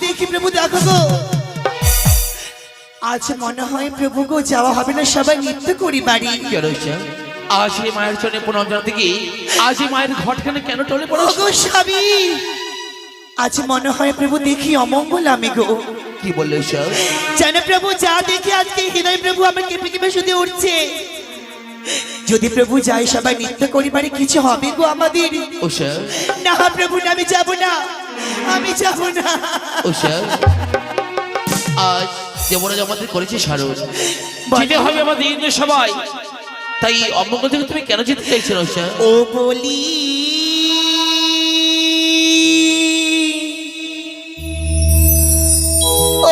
দেখি প্রভু দেখো গো, আজ মনে হয় প্রভু গো যাওয়া হবে না, সবাই নৃত্য করি বাড়ি। কেন আজ এই মায়ের চরণে পুনর্জন থেকে আজ এই মায়ের ঘটখানে কেন টলে পড়ো গো স্বামী, আজ মনে হয় প্রভু দেখি অমঙ্গল আমি গো। কি বললে স্যার? জানো প্রভু, যা দেখি আজকে হৃদয় প্রভু আমার কেঁপে কেঁপে শুধু উঠছে। যদি প্রভু যাই সবাই নৃত্য করি বাড়ি, কিছু হবে গো আমাদের? ও স্যার না প্রভু না, আমি যাব না, আমি যাব না। ও স্যার, আজ যেমন আমাদের করেছে সারণ, যেতে হবে আমাদের ইন্দ্র সবাই, তাই অমঙ্গল থেকে তুমি কেন যেতে চাইছো না স্যার? ও বলি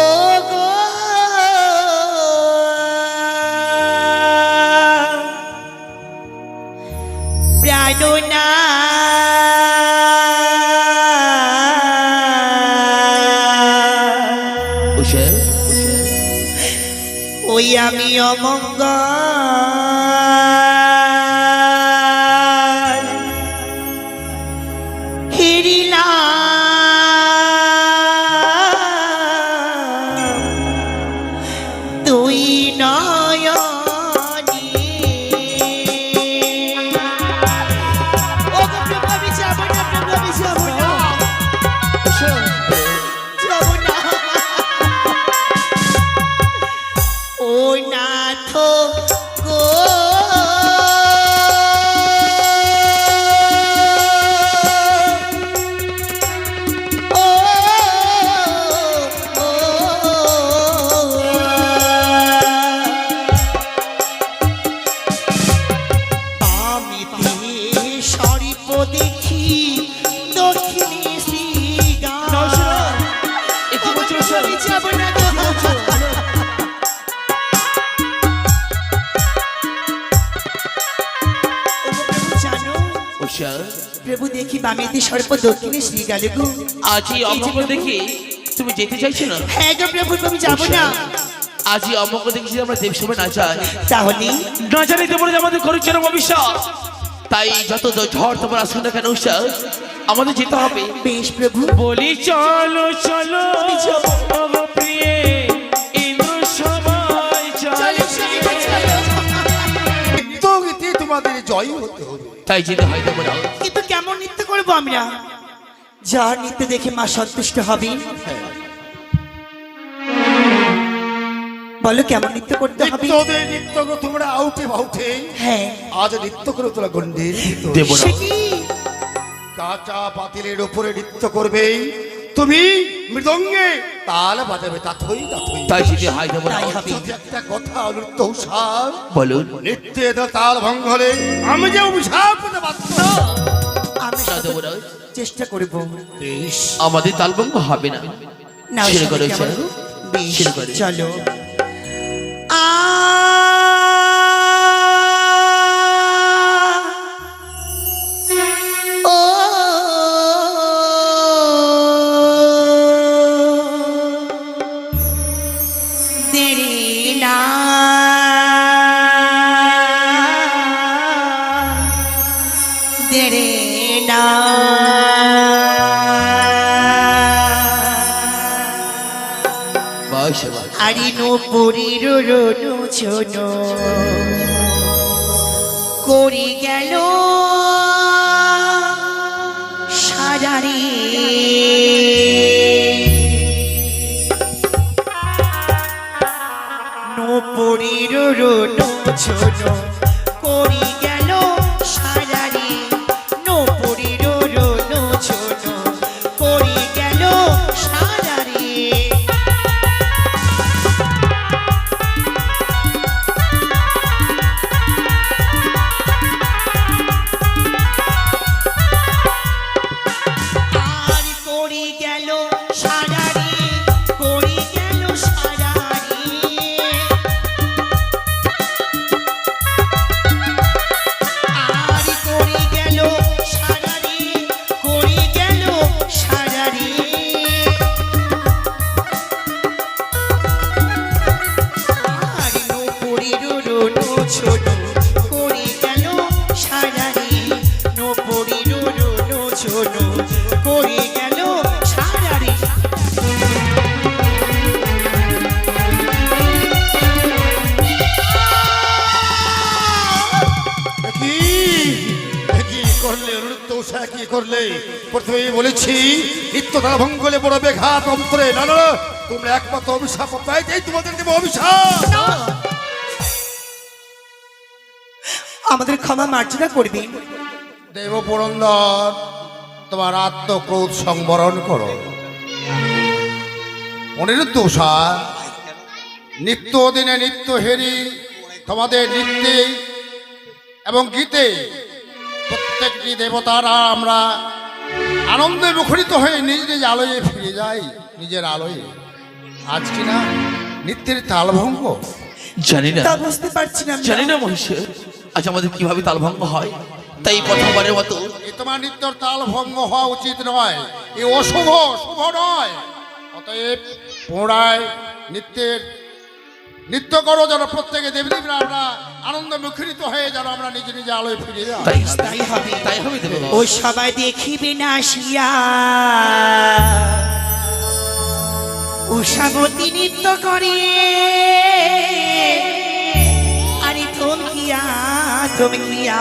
ও গো প্রাণনা ও স্যার, ওই আমি অমঙ্গল হেরিলাম তুই নয়নি। ও গো প্রভু, আমি যাব না প্রভু, আমি যাব না, যাব না। ও নাথ গো ও আমিতে সরিপ দেখি দক্ষিণে শ্রীগা। আমি যাব না গো। প্রভু দেখি বামেতে সর্প দক্ষিণে শ্রী গেল গো। আজ এই অমঙ্গল দেখে তুমি যেতে চাইছো না? হ্যাঁ গো প্রভু, আমি যাবো না। আজ এই অমঙ্গল দেখে যদি আমরা দেব সভা না যাই, তাহলে না জানি দেবো আমাদের করেছিল ভবিষ্যৎ, তাই যত ঝড় তোমার আসুন না কেন স্যার, আমাদের যেতে হবে। বেশ প্রভু, বলি চলো চলো আমি যাবো। ওগো প্রিয়ে ইন্দ্র সবাই চলে, নৃত্যগীতে তোমাদের জয় হতে হবে। তাই যেতে হয় দেবো না। কিন্তু কেমন নৃত্য করবো আমরা? যার নৃত্য দেখে মা সন্তুষ্ট হবে। বলো কেমন নৃত্য করতে হবে? নৃত্যদের নৃত্য গো তোমরা আউটে বাউটে, হ্যাঁ আজ নৃত্য করে তোলা গন্ডের দেব না। সে কি? কাঁচা পাতিলের উপরে নৃত্য করবে, তুমি মৃদঙ্গে তাল বাজাবে, তাথই তাথই। তাই যেতে হয় দেবো না। তাই হবে। যদি একটা কথা নৃত্য উৎসাহ বলুন। নৃত্যে তাল ভঙ্গ হলে আমি যে অভিশাপ পেতে বাধ্য। আমি না দেবো না। চেষ্টা করবো। বেশ, আমাদের তালভঙ্গ হবে না। না ছেড়ে করো কেমন? স্যার। বেশ, ছেড়ে করো। চলো। ও দেরি না দেরি না বাস বাস। আরিনো পরির রনু ছোন করি গেল সারারে নো পরির রনু ছোন করি গেল সারারে, নো পরির রনু ছোন করি গেল সারারে। আর করি গেল সারারে, করি গেল সারারে। করলে নৃত্যষা কি করলে? প্রথমেই বলেছি নিত্য তাল ভঙ্গ করলে বড় বেঘাত অন্তরে। না না, তোমরা একমাত্র অভিশাপ পাইতেই তোমাদের দেব অভিশাপ। আমাদের ক্ষমা মার্জনা করবেন। দেব পুরন্দর, তোমার আত্মক্রোধ সংবরণ করো। অনিরুদ্ধষা, নিত্য দিনে নিত্য হেরি তোমাদের নৃত্যে এবং গীতে প্রত্যেকটি দেবতারা আমরা আনন্দে মুখরিত হয়ে নিজ নিজ আলোয় ফিরে যাই, নিজের আলোয়। আজ কিনা নিত্যের তালভঙ্গ। জানি না, তা বুঝতে পারছি না। জানি না মহিষী, আজ আমাদের কিভাবে তালভঙ্গ হয়। তাই প্রথমবারের মতো এ তোমার নিত্যর তালভঙ্গ হওয়া উচিত নয়, এ অশুভ, শুভ নয়। অতএব পুনরায় নৃত্য করো, যেন প্রত্যেকে দেবদেবীরা আমরা আনন্দ মুখরিত হয়ে যেন আমরা নিজ নিজ আলোয় ফিরে যাই। তাই হবে, তাই হবে দেব। ও সবাই দেখিবে না আসিয়া উষাবতী নৃত্য করে। আরে থমকিয়া থমকিয়া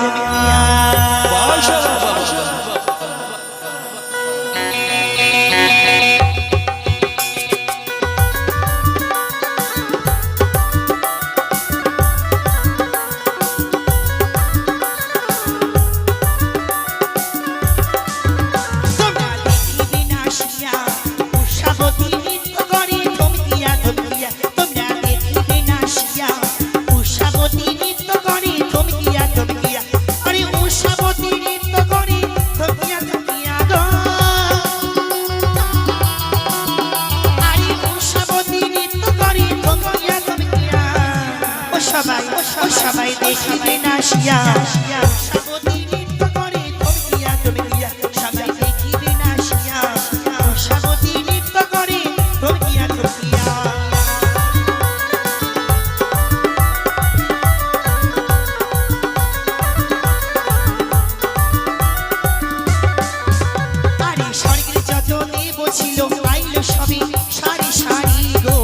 সবাই দেখিবে না আসিয়া উষাবতী নৃত্য করে থমকিয়া থমকিয়া। সবাই দেখিবে না আসিয়া উষাবতী নৃত্য করে থমকিয়া থমকিয়া। আরে স্বর্গের যত দেব ছিল আইল সবে সারি সারি গো।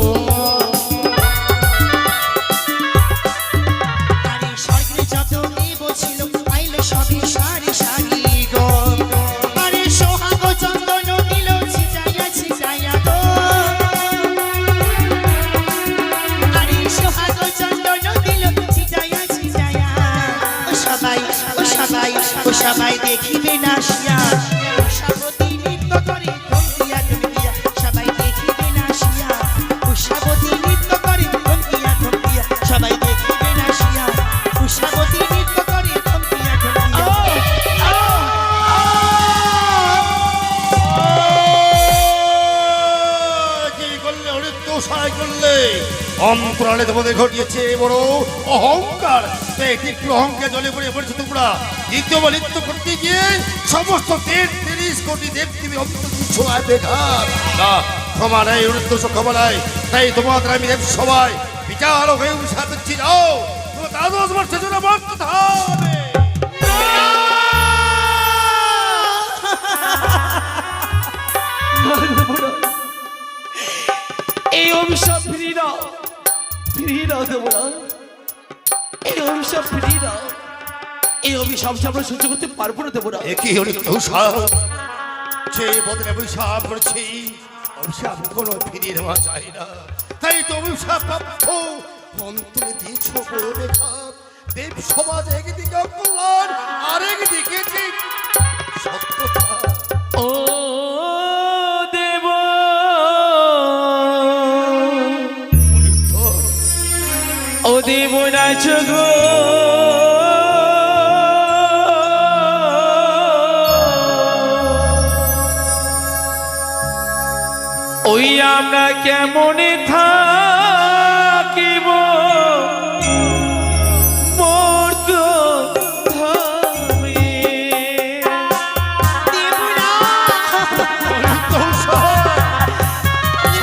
সবাই দেখিবে না আসিয়া উষাবতী নৃত্য করে থমকিয়া থমকিয়া। সবাই দেখিবে না আসিয়া উষাবতী নৃত্য করে থমকিয়া থমকিয়া। সবাই দেখিবে না আসিয়া উষাবতী নৃত্য করে থমকিয়া থমকিয়া। কি করলে অনিরুদ্ধষায় করলে? অন্তরালে তোমাদের ঘটিয়েছে বড় অহংকার। একটু অহংকার জলে পড়ে পড়েছে তোমরা। দ্বিতীয়বার নৃত্য করতে গিয়ে সমস্ত 33 কোটি দেবদেবী ছোঁয়ায় বেঘাত। না, ক্ষমা নাই অনিরুদ্ধষা, ক্ষমা নাই। তাই তোমাদের আমি দেব সবাই বিচার হয়ে সাথে যাও, তোমার 10 বছর জন্য বর্ততে হবে। এই অভিশাপ ফিরিয়ে দাও, ফিরিয়ে দাও দেবরা। এই অভিশাপ ফিরিয়ে দাও। এই অভিশাপ আমরা সহ্য করতে পারবো না দেবরা। একই অনিরুদ্ধষা, যে বদলে অভিশাপ করেছি, অভিশাপ কোনো ফিরিয়ে নেওয়া যায় না। তাই তো অভিশাপ অন্তরে দিয়েছ বড় বেঘাত। দেব সমাজ একদিকে অকল্যাণ, আরেকদিকে যে সত্যতা। ও দেব, ও দেব নাচ গো, ওই আমরা কেমনে থাকিব মোর তো ধামে। দেবরা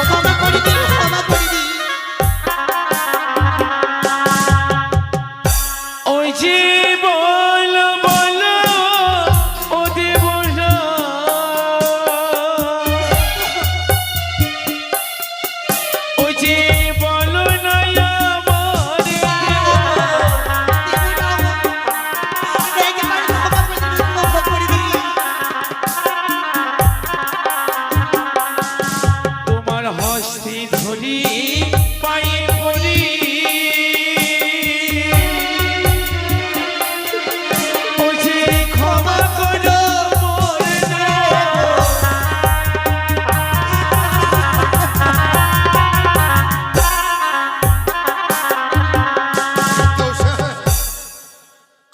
ক্ষমা করে দিন, ক্ষমা করে দিন। ওই যে বল বল ও দেবরা, ওই যে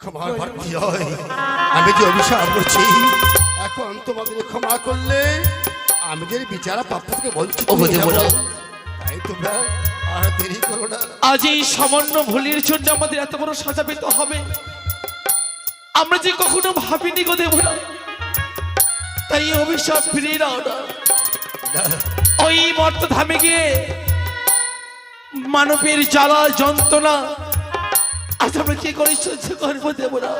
ক্ষমা প্রার্থী হয়। আমি যে অভিশাপ করছি, এখন তোমাদের ক্ষমা করলে আমি যে বিচার প্রাপ্ত থেকে বঞ্চিত ও হয়ে দেবরা। যাবো। তাই তোমরা আর দেরি করো না। আজ এই সামান্য ভুলের জন্য আমাদের এত বড় সাজা পেতে হবে, আমরা যে কখনো ভাবিনি গো দেবরা। তাই এই অভিশাপ ফিরিয়ে নাও না। ওই মর্তধামে গিয়ে মানবের জ্বালা যন্ত্রণা আজ আমরা কি করে সহ্য করবো দেবরা,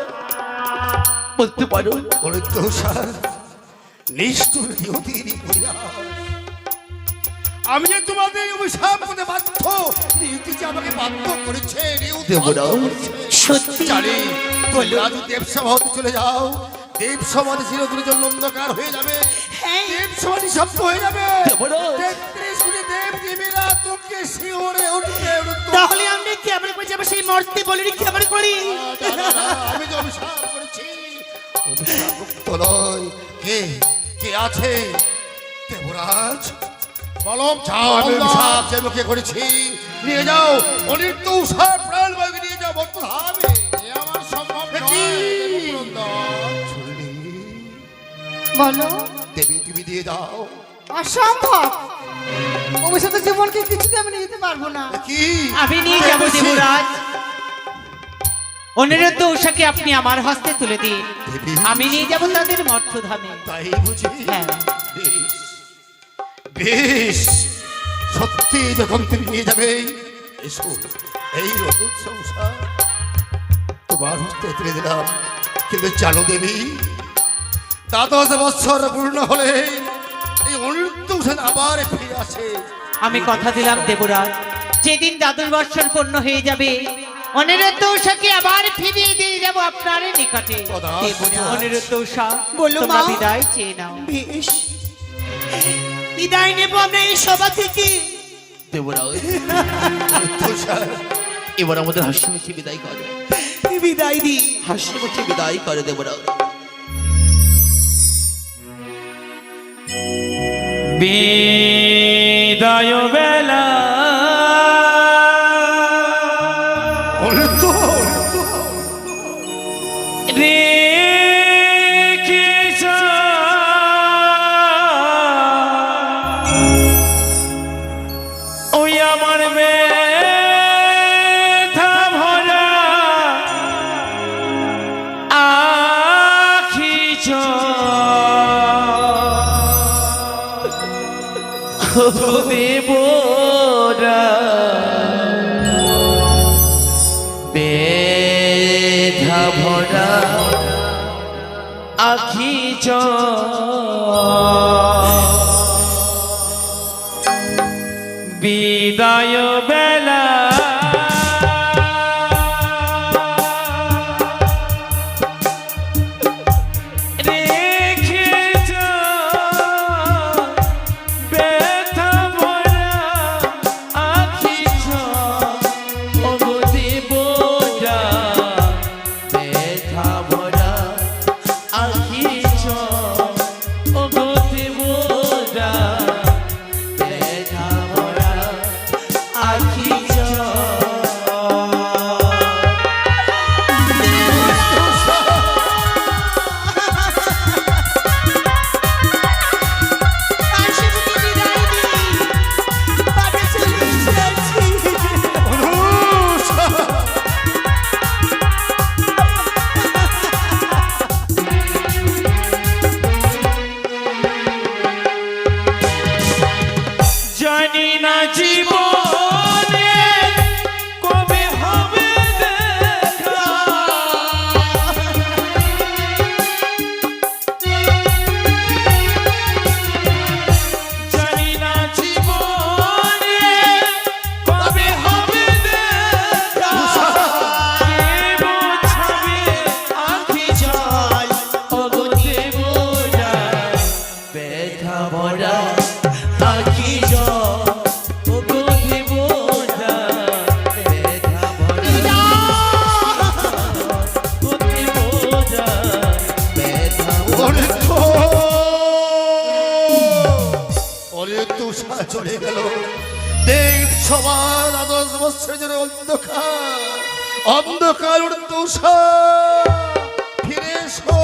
বলতে পারো? বলে দোষার নিষ্ঠুর নিয়তির পরিহাস। আমি যে তোমাদের অভিশাপ করতে বাধ্য, নিয়তি যে আমাকে বাধ্য করেছে, নিয়তি দেবরা। বাধ্য করেছে। সত্যি? জানি তোমরা যদি দেবসভা হতে চলে যাও, দেবসমাধি চিরদিনের জন্য অন্ধকার হয়ে যাবে। হ্যাঁ। দেবসমাধি শব্দ হয়ে যাবে। দেবরা। 33 কোটি দেব দেবীরা তোকে শিহরে উঠবে। তাহলে আমরা কেমন করে যাবো সেই মর্তে বলি কেমন করি? আমি যে অভিশাপ করেছি, অভিশাপ মুক্ত নয়। কে কে আছে? দেবরাজ বলো, যাও। আমি অভিশাপ যে লোকে করেছি নিয়ে যাও, অনিত্য উষার প্রাণ বায়ুকে নিয়ে যাও। বর্তমান হবে আমার সম্ভব বলো, দেবী তুমি দিয়ে দাও। অসম্ভব। অভিশপ্ত জীবনকে কিছুতে আমি নিয়ে যেতে পারবো না। কি আমি নিয়ে যাব দেবরাজ। অনিরুদ্ধ উষাকে আপনি আমার হস্তে তুলে দিন, দেবী, আমি নিয়ে যাব তাদের মর্তধামে। তাই বুঝি? হ্যাঁ। বেশ বেশ, সত্যি যখন তুমি নিয়ে যাবে, এসো। এই রজত সংসার তোমার হস্তে তুলে দিলাম। কিন্তু জানো দেবী, 12 বছর পূর্ণ হলে এই অনিরুদ্ধ হোসেন আবার ফিরে আসে। আমি কথা দিলাম দেবরাজ, যেদিন 12 বৎসর পূর্ণ হয়ে যাবে, অনিরুদ্ধ উষাকে আবার ফিরিয়ে দিয়ে যাব আপনার নিকটে। দেবরাজ। অনিরুদ্ধ উষা, বলো তোমরা মা। বিদায় চেয়ে নাও। বেশ, বিদায় নেবো আমরা এই সভা থেকে। দেবরা, তুষার, এবার আমাদের হাসি মুখে বিদায় করে, বিদায় দি। হাসি মুখে বিদায় করে দেবরা। বিদায় বেলা অনিরুদ্ধ, রেখেছ ওই আমার ব্যথা ভরা আখি দেবরা বেধা ভরা আখি বিদায় বেলা রেখেছ ব্যথা ভরা আখি ওগো দেবরা, ব্যথা ভরা আখি ওগো দেবরা, ব্যথা ভরা আখি হাসি মুখে বিদায় দি। বাড়ি চলে এসেছি। জানি না জীবনে কবে হবে দেখা, জানি না জীবনে কবে হবে দেখা, কে বোঝাবে আখি জল ওগো দেবরা, ব্যথা ভরা আখি ওগো দেবরা, ব্যথা ভরা ওগো দেবরা, ব্যথা অনিরুদ্ধ, অনিরুদ্ধ উষা চলে গেল। দেব সবার 12 বছরের জন্য অন্ধকার। অন্ধকার তোষা ফিরে এসো